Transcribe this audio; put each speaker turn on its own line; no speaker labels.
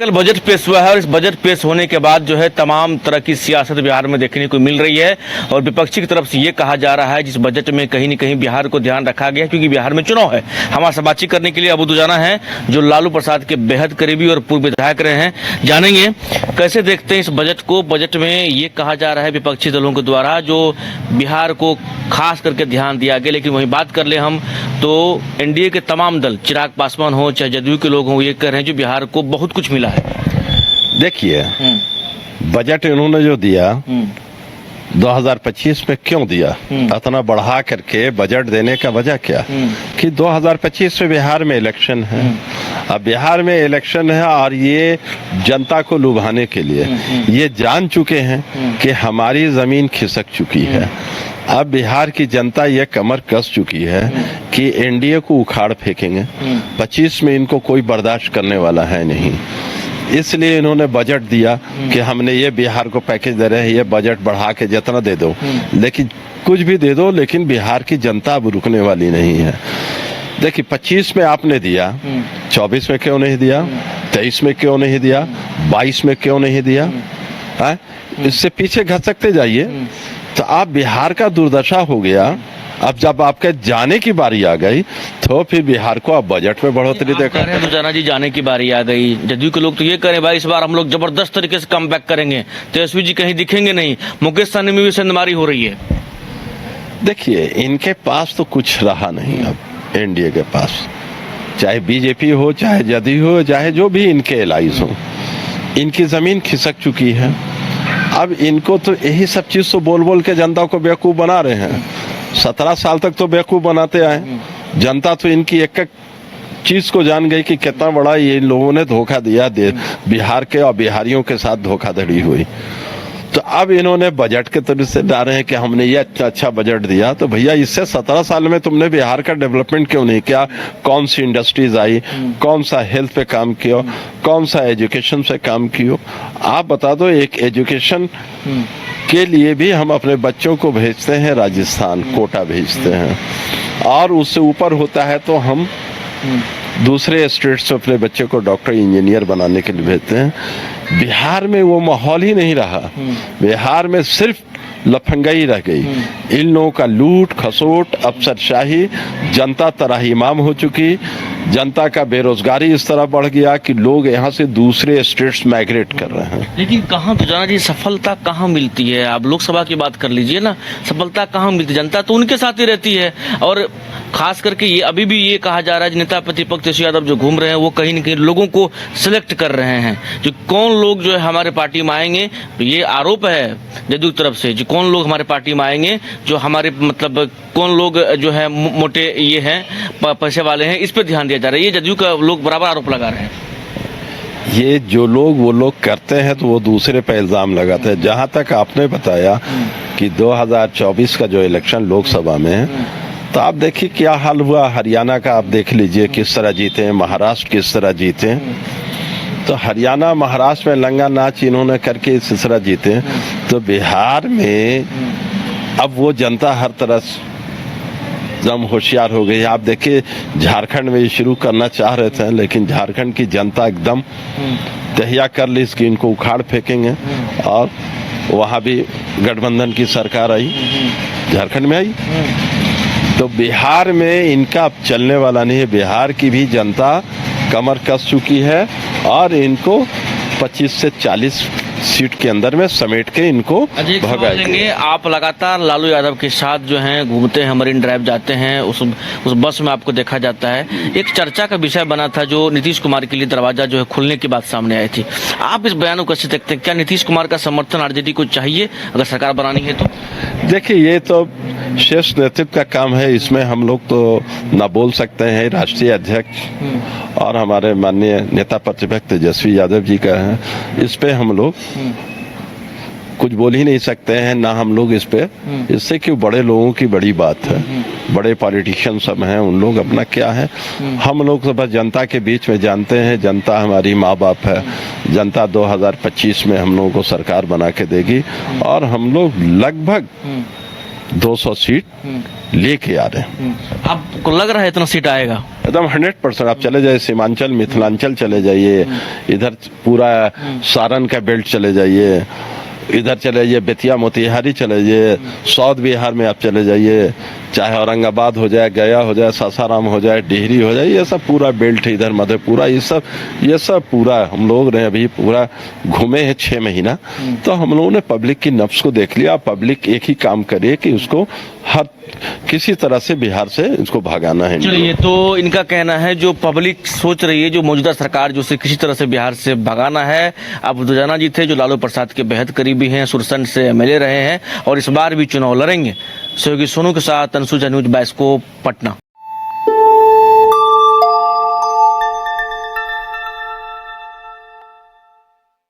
कल बजट पेश हुआ है और इस बजट पेश होने के बाद जो है तमाम तरह की सियासत बिहार में देखने को मिल रही है और विपक्षी की तरफ से ये कहा जा रहा है जिस बजट में कहीं न कहीं बिहार को ध्यान रखा गया क्योंकि बिहार में चुनाव है। हमारे से बातचीत करने के लिए अबू दुजाना है जो लालू प्रसाद के बेहद करीबी और पूर्व विधायक रहे हैं। जानेंगे कैसे देखते हैं इस बजट को। बजट में ये कहा जा रहा है विपक्षी दलों के द्वारा जो बिहार को खास करके ध्यान दिया गया, लेकिन वहीं बात कर ले हम तो एनडीए के तमाम दल चिराग पासवान हो चाहे जदयू के लोग हों ये कह रहे हैं जो बिहार को बहुत कुछ मिला है।
देखिए बजट इन्होंने जो दिया 2025 में क्यों दिया, इतना बढ़ा करके बजट देने का वजह क्या कि 2025 में बिहार में इलेक्शन है। अब बिहार में इलेक्शन है और ये जनता को लुभाने के लिए ये जान चुके हैं कि हमारी जमीन खिसक चुकी है। अब बिहार की जनता ये कमर कस चुकी है कि एनडीए को उखाड़ फेंकेंगे। 25 में इनको कोई बर्दाश्त करने वाला है नहीं, इसलिए इन्होंने बजट दिया कि हमने ये बिहार को पैकेज दे रहे हैं, ये बजट बढ़ा के जितना दे दो, लेकिन कुछ भी दे दो, लेकिन बिहार की जनता अब रुकने वाली नहीं है। देखिए 25 में आपने दिया, 24 में क्यों नहीं दिया, 23 में क्यों नहीं दिया, 22 में क्यों नहीं दिया, इससे पीछे घसकते जाइए तो आप बिहार का दुर्दशा हो गया। अब जब आपके जाने की बारी आ गई तो फिर बिहार को अब बजट में बढ़ोतरी देखा।
दुजाना जी जाने की बारी आ गई, जदयू के लोग तो ये करें भाई इस बार हम लोग जबरदस्त तरीके से कम बैक करेंगे, तेजस्वी जी कहीं दिखेंगे नहीं, मुकेश सहनी में भी सेंधमारी हो रही है।
देखिए इनके पास तो कुछ रहा नहीं अब एनडीए के पास, चाहे बीजेपी हो चाहे जदयू हो चाहे जो भी इनके एलाइज हो, इनकी जमीन खिसक चुकी है। अब इनको तो यही सब चीज तो बोल बोल के जनता को बेवकूफ बना रहे हैं। 17 साल तक तो बेवकूफ बनाते आए, जनता तो इनकी एक एक चीज को जान गई कि कितना बड़ा ये लोगों ने धोखा दिया बिहार के और बिहारियों के साथ धोखाधड़ी हुई। तो अब इन्होंने बजट के तरफ से डाले हैं कि हमने ये अच्छा बजट दिया, तो भैया इससे 17 साल में तुमने बिहार का डेवलपमेंट क्यों नहीं किया? कौन सी इंडस्ट्रीज आई, कौन सा हेल्थ पे काम किया, कौन सा एजुकेशन से काम किया? आप बता दो, एक एजुकेशन के लिए भी हम अपने बच्चों को भेजते हैं राजस्थान, कोटा भेजते हैं, और उससे ऊपर होता है तो हम दूसरे स्टेट्स से अपने बच्चे को डॉक्टर इंजीनियर बनाने के लिए भेजते हैं। बिहार में वो माहौल ही नहीं रहा, बिहार में सिर्फ लफंगाई रह गई। इन लोगों का लूट खसोट, अफसरशाही, जनता तराहीमाम हो चुकी, जनता का बेरोजगारी इस तरह बढ़ गया कि लोग यहाँ से दूसरे स्टेट्स माइग्रेट कर रहे हैं।
लेकिन कहाँ दुजाना जी सफलता कहाँ मिलती है? आप लोकसभा की बात कर लीजिए ना, सफलता कहाँ मिलती है? जनता तो उनके साथ ही रहती है और खास करके ये अभी भी ये कहा जा रहा है नेता प्रतिपक्ष तेजस्वी यादव जो घूम रहे हैं वो कहीं न कहीं लोगों को सिलेक्ट कर रहे हैं जो कौन लोग जो है हमारे पार्टी में आएंगे। तो ये आरोप है जदयू की तरफ से जो कौन लोग हमारे पार्टी में आएंगे, जो हमारे मतलब कौन लोग जो है मोटे ये हैं पैसे वाले हैं, इस पर ध्यान दिया जा रहा है। ये जदयू का लोग बराबर आरोप लगा रहे हैं।
ये जो लोग वो लोग करते हैं तो वो दूसरे पे इल्जाम लगाते हैं। जहाँ तक आपने बताया कि 2024 का जो इलेक्शन लोकसभा में है, तो आप देखिए क्या हाल हुआ। हरियाणा का आप देख लीजिए किस तरह जीते, महाराष्ट्र किस तरह जीते। तो हरियाणा महाराष्ट्र में लंगा नाच इन्होंने करके इस तरह जीते। तो बिहार में अब वो जनता हर तरह एकदम होशियार हो गई। आप देखिए झारखंड में शुरू करना चाह रहे थे, लेकिन झारखंड की जनता एकदम तहिया कर ली कि इनको उखाड़ फेंकेंगे, और वहाँ भी गठबंधन की सरकार आई, झारखंड में आई। तो बिहार में इनका अब चलने वाला नहीं है। बिहार की भी जनता कमर कस चुकी है और इनको 25 से 40 सीट के अंदर में समेट के इनको भगाएंगे।
आप लगातार लालू यादव के साथ जो हैं घूमते हैं, मरीन ड्राइव जाते हैं, उस बस में आपको देखा जाता है। एक चर्चा का विषय बना था जो नीतीश कुमार के लिए दरवाजा जो है खुलने की बात सामने आई थी। आप इस बयान को कैसे देखते हैं? क्या नीतीश कुमार का समर्थन आरजेडी को चाहिए अगर सरकार बनानी है तो?
देखिए ये तो शीर्ष नेतृत्व का काम है, इसमें हम लोग तो ना बोल सकते हैं। राष्ट्रीय अध्यक्ष और हमारे माननीय नेता प्रतिपक्ष तेजस्वी यादव जी का है, इस पे हम लोग कुछ बोल ही नहीं सकते हैं, ना हम लोग इस पे। इससे क्यों, बड़े लोगों की बड़ी बात है, बड़े पॉलिटिशियन सब हैं, उन लोग अपना क्या है। हम लोग तो बस जनता के बीच में जानते हैं, जनता हमारी माँ बाप है। जनता 2025 में हम लोगों को सरकार बना के देगी और हम लोग लगभग 200 सीट लेके आ रहे हैं।
आपको लग रहा है इतना सीट आएगा?
एकदम 100%। आप चले जाइए सीमांचल, मिथिलांचल चले जाइए, इधर पूरा सारण का बेल्ट चले जाइए, इधर चले जाइए बेतिया मोतिहारी चले जाइए, साउथ बिहार में आप चले जाइए, चाहे औरंगाबाद हो जाए, गया हो जाए, सासाराम हो जाए, डिहरी हो जाए, ये सब पूरा बेल्ट है, इधर मधेपुरा, ये सब पूरा हम लोग ने अभी पूरा घूमे हैं 6 महीना। तो हम लोगों ने पब्लिक की नब्ज को देख लिया। पब्लिक एक ही काम करे कि उसको हर किसी तरह से बिहार से इसको भगाना है।
चलिए, तो इनका कहना है जो पब्लिक सोच रही है, जो मौजूदा सरकार जो से किसी तरह से बिहार से भगाना है। अब दुजाना जी थे जो लालू प्रसाद के बेहद करीबी हैं, सुरसंड से एमएलए रहे हैं और इस बार भी चुनाव लड़ेंगे। सहयोगी सोनू के साथ अंशुजा, न्यूज़ 22 पटना।